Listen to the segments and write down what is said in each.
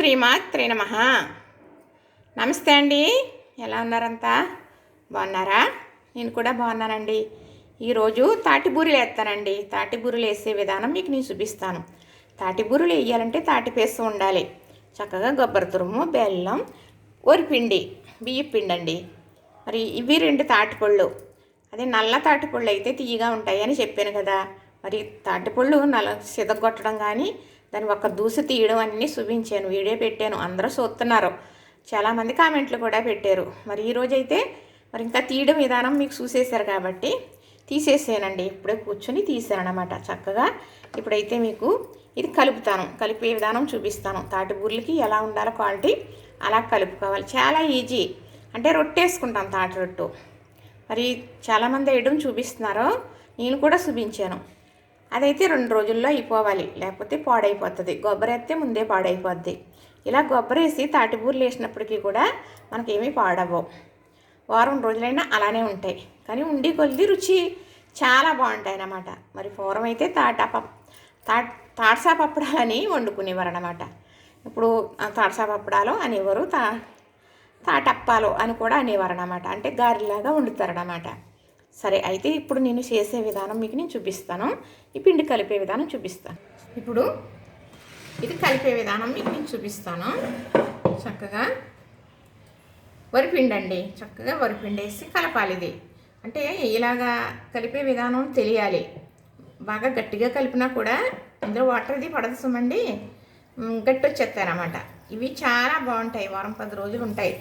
శ్రీమాత్రే నమః. నమస్తే అండి. ఎలా ఉన్నారంతా? బాగున్నారా? నేను కూడా బాగున్నానండి. ఈరోజు తాటి బూరెలు వేస్తానండి. తాటి బూరెలు వేసే విధానం మీకు నేను చూపిస్తాను. తాటి బూరెలు వేయాలంటే తాటి పేస్ట్ ఉండాలి. చక్కగా కొబ్బరి తురుము, బెల్లం, వరిపిండి, బియ్యపిండి అండి. మరి ఇవి 2 తాటిపళ్ళు. అదే నల్ల తాటిపళ్ళు అయితే తీయగా ఉంటాయని చెప్పాను కదా. మరి తాటిపళ్ళు సిదగొట్టడం కానీ దాన్ని ఒక దూసి తీయడం అన్నీ చూపించాను, వీడియో పెట్టాను. అందరూ చూస్తున్నారు, చాలామంది కామెంట్లు కూడా పెట్టారు. మరి ఈరోజైతే మరి ఇంకా తీయడం విధానం మీకు చూసేశారు కాబట్టి తీసేసానండి. ఇప్పుడే కూర్చొని తీసాను అనమాట చక్కగా. ఇప్పుడైతే మీకు ఇది కలుపుతాను, కలిపే విధానం చూపిస్తాను. తాటి బూరెలకి ఎలా ఉండాలో క్వాలిటీ అలా కలుపుకోవాలి. చాలా ఈజీ. అంటే రొట్టేసుకుంటాం, తాటి రొట్టు. మరి చాలామంది వేయడం చూపిస్తున్నారు, నేను కూడా చూపించాను. అదైతే 2 రోజుల్లో అయిపోవాలి, లేకపోతే పాడైపోతుంది. కొబ్బరి వేస్తే ముందే పాడైపోద్ది. ఇలా కొబ్బరి వేసి తాటి బూరెలు వేసినప్పటికీ కూడా మనకేమీ పాడవు. వారం రోజులైనా అలానే ఉంటాయి. కానీ ఉండి కొద్ది రుచి చాలా బాగుంటాయి అన్నమాట. మరి పూర్వం అయితే తాటసా పప్పడాలని వండుకునేవారు అన్నమాట. ఇప్పుడు తాటసా పప్పడాలు అనేవారు, తాటప్పాలు అని కూడా అనేవారు అన్నమాట. అంటే గారెలాగా వండుతారన్నమాట. సరే, అయితే ఇప్పుడు నేను చేసే విధానం మీకు నేను చూపిస్తాను. ఈ పిండి కలిపే విధానం చూపిస్తాను. ఇప్పుడు ఇది కలిపే విధానం మీకు నేను చూపిస్తాను. చక్కగా వరిపిండి అండి, చక్కగా వరిపిండి వేసి కలపాలి. ఇది అంటే ఇలాగా కలిపే విధానం తెలియాలి. బాగా గట్టిగా కలిపినా కూడా ఇందులో వాటర్ ఇది పడదు సుమండి, గట్టి వచ్చేస్తారన్నమాట. ఇవి చాలా బాగుంటాయి, వారం 10 రోజులు ఉంటాయి.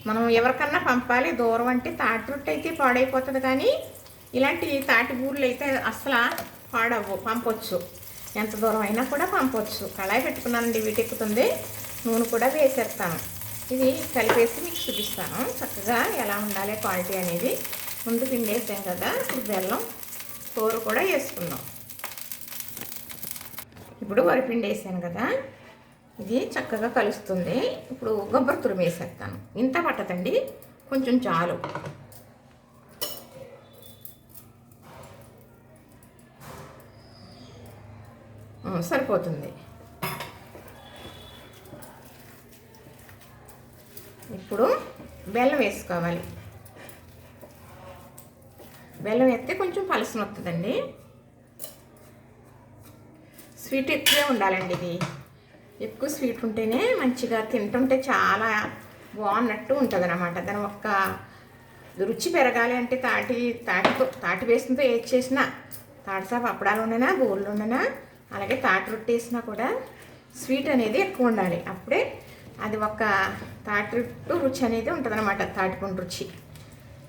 మనం ఎవరికన్నా పంపాలి దూరం అంటే తాటి రొట్టె అయితే పాడైపోతుంది, కానీ ఇలాంటి తాటి బూరెలు అయితే అసలు పాడవు, పంపొచ్చు. ఎంత దూరం అయినా కూడా పంపొచ్చు. కళాయి పెట్టుకున్నానండి, వీటెక్కుతుంది. నూనె కూడా వేసేస్తాను. ఇది కలిపేసి మీకు చూపిస్తాను చక్కగా ఎలా ఉండాలి క్వాలిటీ అనేది. ముందు పిండి వేసాం కదా, ఇప్పుడు బెల్లం కూర కూడా వేసుకుందాం. ఇప్పుడు వరిపిండి వేసాను కదా, ఇది చక్కగా కలుస్తుంది. ఇప్పుడు కొబ్బరి తురుము వేసేస్తాను. ఇంత పట్టదండి, కొంచెం చాలు. సరిపోతుంది. ఇప్పుడు బెల్లం వేసుకోవాలి. బెల్లం వేస్తే కొంచెం పలసన వస్తుందండి. స్వీట్ ఎక్కువే ఉండాలండి. ఇది ఎక్కువ స్వీట్ ఉంటేనే మంచిగా తింటుంటే చాలా బాగున్నట్టు ఉంటుంది అన్నమాట. దాని ఒక్క రుచి పెరగాలి అంటే తాటి వేసినతో ఏది చేసినా, తాటిసా పప్పడాలు ఉండనా, బూరెలు ఉండనా, అలాగే తాటి రొట్టె వేసినా కూడా స్వీట్ అనేది ఎక్కువ ఉండాలి. అప్పుడే అది ఒక తాటి రొట్టు రుచి అనేది ఉంటుంది అన్నమాట, తాటిపండు రుచి.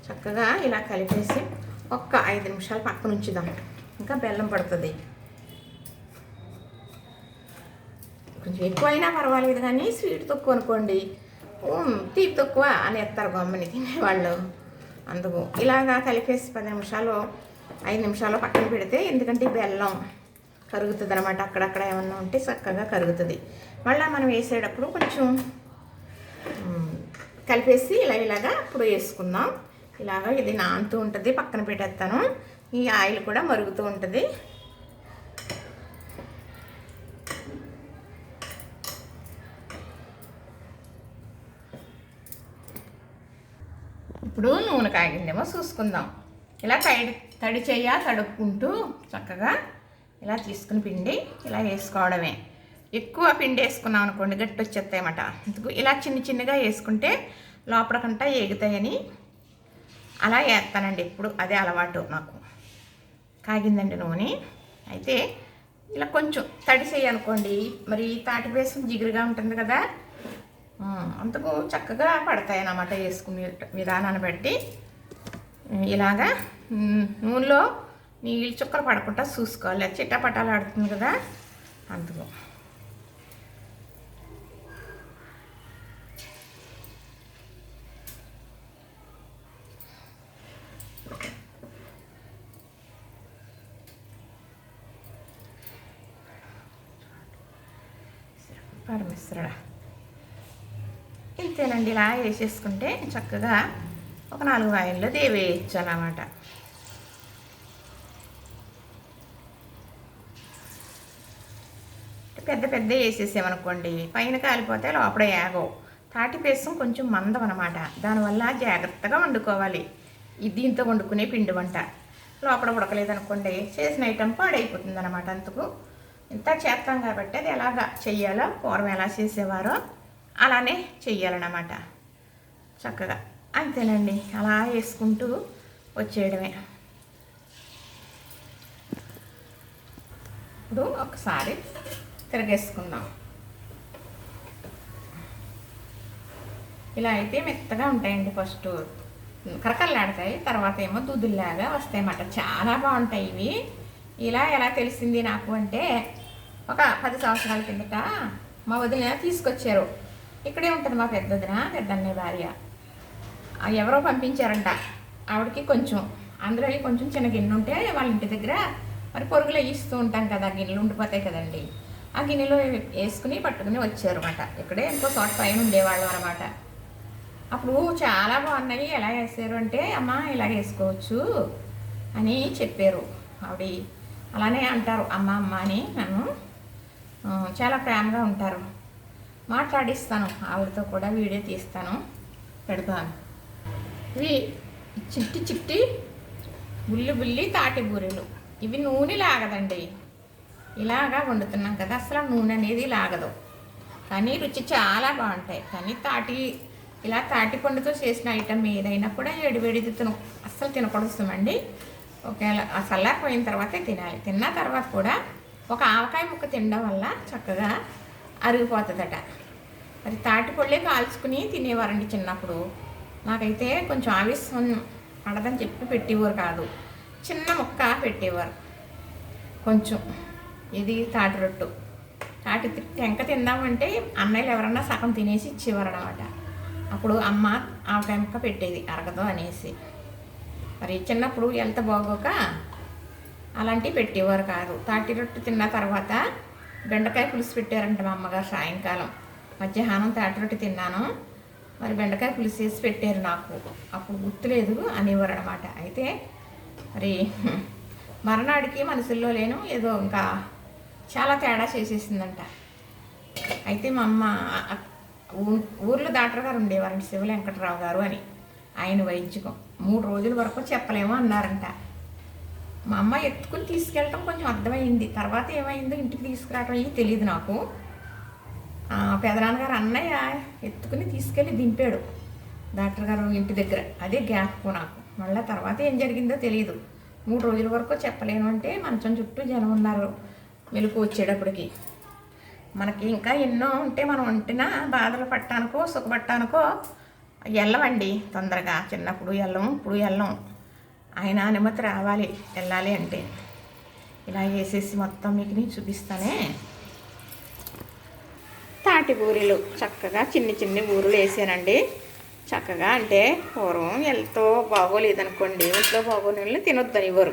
చక్కగా ఇలా కలిపేసి ఒక్క 5 నిమిషాలు పక్కన ఉంచుదాం. ఇంకా బెల్లం పడుతుంది. కొంచెం ఎక్కువ అయినా పర్వాలేదు, కానీ స్వీట్ తక్కువ అనుకోండి, తీపి తక్కువ అని ఎత్తారు గమ్మని తినేవాళ్ళు. అందుకు ఇలాగా కలిపేసి 10 నిమిషాలు 5 నిమిషాలు పక్కన పెడితే, ఎందుకంటే బెల్లం కరుగుతుంది అనమాట. అక్కడక్కడ ఏమన్నా ఉంటే చక్కగా కరుగుతుంది. మళ్ళీ మనం వేసేటప్పుడు కొంచెం కలిపేసి ఇలాగా ఇప్పుడు వేసుకుందాం. ఇలాగా ఇది నానుతూ ఉంటుంది, పక్కన పెట్టేస్తాను. ఈ ఆయిల్ కూడా మరుగుతూ ఉంటుంది. ఇప్పుడు నూనె కాగిందేమో చూసుకుందాం. ఇలా తడి చెయ్య తడుపుకుంటూ చక్కగా ఇలా తీసుకుని పిండి ఇలా వేసుకోవడమే. ఎక్కువ పిండి వేసుకున్నాం అనుకోండి గట్టి వచ్చేస్తాయన్నమాట. అందుకు ఇలా చిన్నగా వేసుకుంటే లోపలకంటా ఏగుతాయని అలా వేస్తానండి. ఇప్పుడు అదే అలవాటు నాకు. కాగిందండి నూనె. అయితే ఇలా కొంచెం తడి చెయ్యి అనుకోండి, మరి తాటి వేసుకుని జిగురుగా ఉంటుంది కదా, అందుకు చక్కగా పడతాయి అన్నమాట. వేసుకునే విధానాన్ని బట్టి ఇలాగా నూనెలో నీళ్ళు చుక్కలు పడకుండా చూసుకోవాలి. చిట్టపట్టాలు ఆడుతుంది కదా, అందుకు. పరమిశ్రడా ఇంతేనండి. ఇలా వేసేసుకుంటే చక్కగా ఒక 4 ఆయిల్లో దేవేయచ్చు అన్నమాట. పెద్ద పెద్ద వేసేసామనుకోండి పైన కాలిపోతే లోపల ఏగవు. తాటి పేసం కొంచెం మందం అనమాట, దానివల్ల జాగ్రత్తగా వండుకోవాలి. దీంతో వండుకునే పిండి వంట లోపల ఉడకలేదనుకోండి చేసిన ఐటెం పాడైపోతుంది అనమాట. అందుకు ఇంత చేస్తాం కాబట్టి అది ఎలాగా చెయ్యాలో పూర్వం ఎలా చేసేవారో అలానే చెయ్యాలన్నమాట. చక్కగా అంతేనండి, అలా వేసుకుంటూ వచ్చేయడమే. ఇప్పుడు ఒకసారి తిరగేసుకుందాం. ఇలా అయితే మెత్తగా ఉంటాయండి. ఫస్ట్ కరకల్లాడతాయి, తర్వాత ఏమో దూదుల్లాగా వస్తాయన్నమాట. చాలా బాగుంటాయి ఇవి. ఇలా ఎలా తెలిసింది నాకు అంటే, ఒక 10 సంవత్సరాల కిందట మా వదిన తీసుకొచ్చారు. ఇక్కడే ఉంటుంది మా పెద్దన్నయ్య భార్య. ఎవరో పంపించారంట ఆవిడకి. కొంచెం అందులో కొంచెం చిన్న గిన్నె ఉంటే వాళ్ళ ఇంటి దగ్గర మరి పొరుగులు వేయిస్తూ ఉంటాం కదా, గిన్నెలు ఉండిపోతాయి కదండి. ఆ గిన్నెలో వేసుకుని పట్టుకుని వచ్చారు అన్నమాట. ఇక్కడే ఇంకో చోట పైన ఉండేవాళ్ళు అనమాట. అప్పుడు చాలా బాగున్నాయి. ఎలా వేసారు అంటే, అమ్మ ఇలా వేసుకోవచ్చు అని చెప్పారు ఆవిడ. అలానే అంటారు అమ్మ అమ్మ అని. నన్ను చాలా ప్రేమగా ఉంటారు. మాట్లాడిస్తాను ఆవిడతో కూడా, వీడియో తీస్తాను, పెడతాను. ఇవి చిట్టి చిట్టి బుల్లి తాటి బూరెలు. ఇవి నూనె లాగదండి. ఇలాగా వండుతున్నాం కదా, అసలు నూనె అనేది లాగదు, కానీ రుచి చాలా బాగుంటాయి. కానీ ఇలా తాటి పండుతో చేసిన ఐటమ్ ఏదైనా కూడా వేడిది అస్సలు తినకూడదుమండి. ఒకవేళ ఆ చల్లారిపోయిన తర్వాతే తినాలి. తిన్న తర్వాత కూడా ఒక ఆవకాయ ముక్క తినడం వల్ల చక్కగా అరిగిపోతుందట. మరి తాటి పళ్ళే కాల్చుకుని తినేవారండి చిన్నప్పుడు. నాకైతే కొంచెం ఆవేశం పడదని చెప్పి పెట్టేవారు కాదు, చిన్న ముక్క పెట్టేవారు కొంచెం. ఇది తాటి రొట్టు. తాటి టెంక తిందామంటే అన్నయ్యలు ఎవరన్నా సగం తినేసి ఇచ్చేవారు అనమాట. అప్పుడు అమ్మ ఆ టెంక పెట్టేది అరగదు అనేసి. మరి చిన్నప్పుడు ఎంత బాగోక అలాంటివి పెట్టేవారు కాదు. తాటి రొట్టు తిన్న తర్వాత బెండకాయ పులుసు పెట్టారంట మా అమ్మగారు సాయంకాలం. మధ్యాహ్నం తాటి రొట్టు తిన్నాను, మరి బెండకాయ పులుసు వేసి పెట్టారు నాకు. అప్పుడు గుర్తులేదు అనేవారు అనమాట. అయితే మరి మరనాడికి మనసుల్లో లేను ఏదో ఇంకా చాలా తేడా చేసేసిందంట. అయితే మా అమ్మ ఊర్లో డాక్టర్ గారు ఉండేవారండి, శివ వెంకటరావు గారు అని. ఆయన వైద్యకం 3 రోజుల వరకు చెప్పలేమో అన్నారంట. మా అమ్మ ఎత్తుకుని తీసుకెళ్ళటం కొంచెం అర్థమైంది. తర్వాత ఏమైందో ఇంటికి తీసుకురావడం ఇది తెలియదు నాకు. పెదనాన్నగారు అన్నయ్య ఎత్తుకుని తీసుకెళ్ళి దింపాడు డాక్టర్ గారు ఇంటి దగ్గర. అదే జ్ఞాపకం నాకు. మళ్ళీ తర్వాత ఏం జరిగిందో తెలియదు. 3 రోజుల వరకు చెప్పలేను అంటే మంచం చుట్టూ జనం ఉన్నారు మెలకు వచ్చేటప్పటికి. మనకి ఇంకా ఎన్నో ఉంటే మనం వంటిన బాధలు పట్టానికో సుఖపట్టానికో వెళ్ళమండి తొందరగా. చిన్నప్పుడు వెళ్ళం, ఇప్పుడు వెళ్ళం. ఆయన అనుమతి రావాలి వెళ్ళాలి అంటే. ఇలా వేసేసి మొత్తం మీకు చూపిస్తానే. తాటి బూరెలు చక్కగా చిన్ని బూరెలు వేసానండి. చక్కగా అంటే పూర్వం ఎంతో బాగోలేదనుకోండి, ఇంట్లో బాగోని వాళ్ళని తినొద్దని ఇవ్వరు.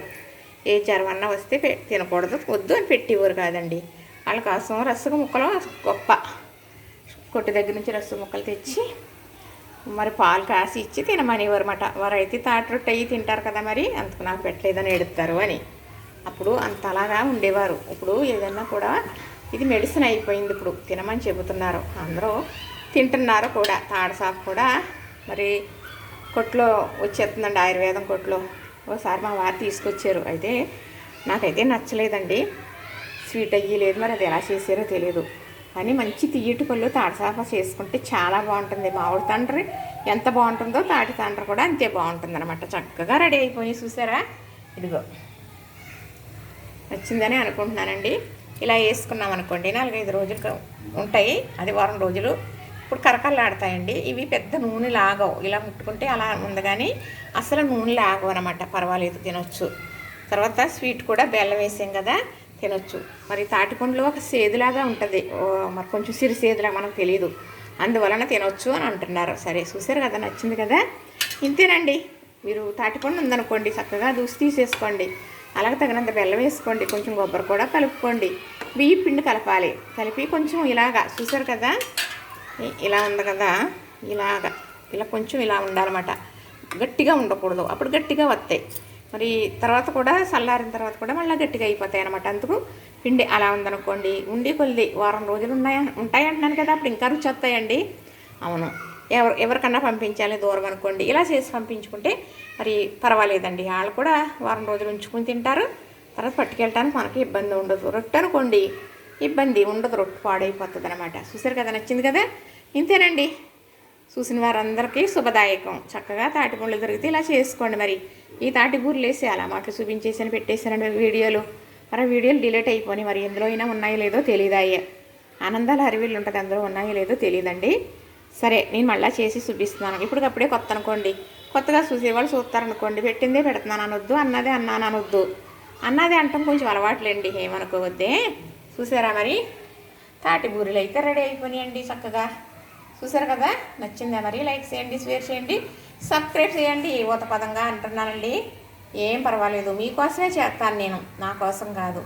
ఏ జ్వరమన్నా వస్తే తినకూడదు, వద్దు అని పెట్టేవారు కాదండి. వాళ్ళ కోసం రసగు ముక్కలు గొప్ప. కొట్టు దగ్గర నుంచి రసగు ముక్కలు తెచ్చి మరి పాలు కాసి ఇచ్చి తినమనేవారు అన్నమాట. వారైతే తాటి రొట్టె అయ్యి తింటారు కదా, మరి అందుకు నాకు పెట్టలేదని ఎడుతారు అని. అప్పుడు అంతలాగా ఉండేవారు. ఇప్పుడు ఏదన్నా కూడా ఇది మెడిసిన్ అయిపోయింది, ఇప్పుడు తినమని చెబుతున్నారు, అందరూ తింటున్నారు కూడా. తాడసాకు కూడా మరి కొట్లో వచ్చేస్తుందండి, ఆయుర్వేదం కొట్లో. ఒకసారి మా వారు తీసుకొచ్చారు, అయితే నాకైతే నచ్చలేదండి, స్వీట్ అయ్యి లేదు, మరి అది ఎలా చేసారో తెలియదు. కానీ మంచి తియ్యటి పళ్ళు తాడసాక చేసుకుంటే చాలా బాగుంటుంది. మామిడి తండ్రి ఎంత బాగుంటుందో తాటి తండ్రి కూడా అంతే బాగుంటుంది అనమాట. చక్కగా రెడీ అయిపోయి చూసారా, ఇదిగో నచ్చిందని అనుకుంటున్నానండి. ఇలా వేసుకున్నాం అనుకోండి 4-5 రోజులు ఉంటాయి, అది వారం రోజులు. ఇప్పుడు కరకల్లాడతాయండి. ఇవి పెద్ద నూనె లాగవు, ఇలా ముట్టుకుంటే అలా ఉంది, కానీ అసలు నూనె లాగవు అనమాట. పర్వాలేదు, తినొచ్చు. తర్వాత స్వీట్ కూడా బెల్లం వేసాం కదా, తినొచ్చు. మరి తాటిపండులో ఒక సేదులాగా ఉంటుంది, మరి కొంచెం సిరిసేదులా మనకు తెలియదు, అందువలన తినొచ్చు అని అంటున్నారు. సరే చూసారు కదా, నచ్చింది కదా. ఇంతేనండి. మీరు తాటిపండు ఉందనుకోండి చక్కగా దూసి తీసేసుకోండి, అలాగే తగినంత బెల్లం వేసుకోండి, కొంచెం కొబ్బరి కూడా కలుపుకోండి, బియ్యం పిండి కలపాలి. కలిపి కొంచెం ఇలాగా చూసారు కదా, ఇలా ఉంది కదా, ఇలా కొంచెం ఇలా ఉండాలన్నమాట. గట్టిగా ఉండకూడదు, అప్పుడు గట్టిగా వస్తాయి. మరి తర్వాత కూడా చల్లారిన తర్వాత కూడా మళ్ళీ గట్టిగా అయిపోతాయి అన్నమాట. అందుకు పిండి అలా ఉందనుకోండి, ఉండి కొద్ది వారం రోజులు ఉంటాయి అంటున్నాను కదా, అప్పుడు ఇంకా రుచి వస్తాయండి. అవును, ఎవరికన్నా పంపించాలి దూరం అనుకోండి, ఇలా చేసి పంపించుకుంటే మరి పర్వాలేదండి. వాళ్ళు కూడా వారం రోజులు ఉంచుకుని తింటారు. తర్వాత పట్టుకెళ్ళటానికి మనకి ఇబ్బంది ఉండదు. రొట్టె అనుకోండి ఇబ్బంది ఉండదు, రొట్టె పాడైపోతుంది అనమాట. చూసారు కదా, నచ్చింది కదా. ఇంతేనండి, చూసిన వారందరికీ శుభదాయకం. చక్కగా తాటి పండ్లు దొరికితే ఇలా చేసుకోండి. మరి ఈ తాటి బూరెలు వేసి అలా మాటలు చూపించేసాను, పెట్టేశానండి వీడియోలు. మరి వీడియోలు డిలీట్ అయిపోయి మరి ఎందులో అయినా ఉన్నాయో లేదో తెలియదు. అయ్యే ఆనందాల హరివిల్లు ఉంటుంది, అందులో ఉన్నాయో లేదో తెలియదండి. సరే, నేను మళ్ళీ చేసి చూపిస్తున్నాను. ఇప్పటికప్పుడే కొత్త అనుకోండి, కొత్తగా చూసేవాళ్ళు చూస్తారనుకోండి, పెట్టిందే పెడుతున్నాను అనొద్దు, అన్నదే అన్నాను అనొద్దు. అన్నదే అంటాం కొంచెం అలవాట్లేండి, ఏమనుకోవద్దే. చూసారా మరి తాటి బూరెలు అయితే రెడీ అయిపోయినాయండి చక్కగా. చూసారు కదా, నచ్చిందా మరి? లైక్ చేయండి, షేర్ చేయండి, సబ్స్క్రైబ్ చేయండి. ఊత పదంగా అంటున్నానండి, ఏం పర్వాలేదు, మీకోసమే చేస్తాను నేను, నా కోసం కాదు.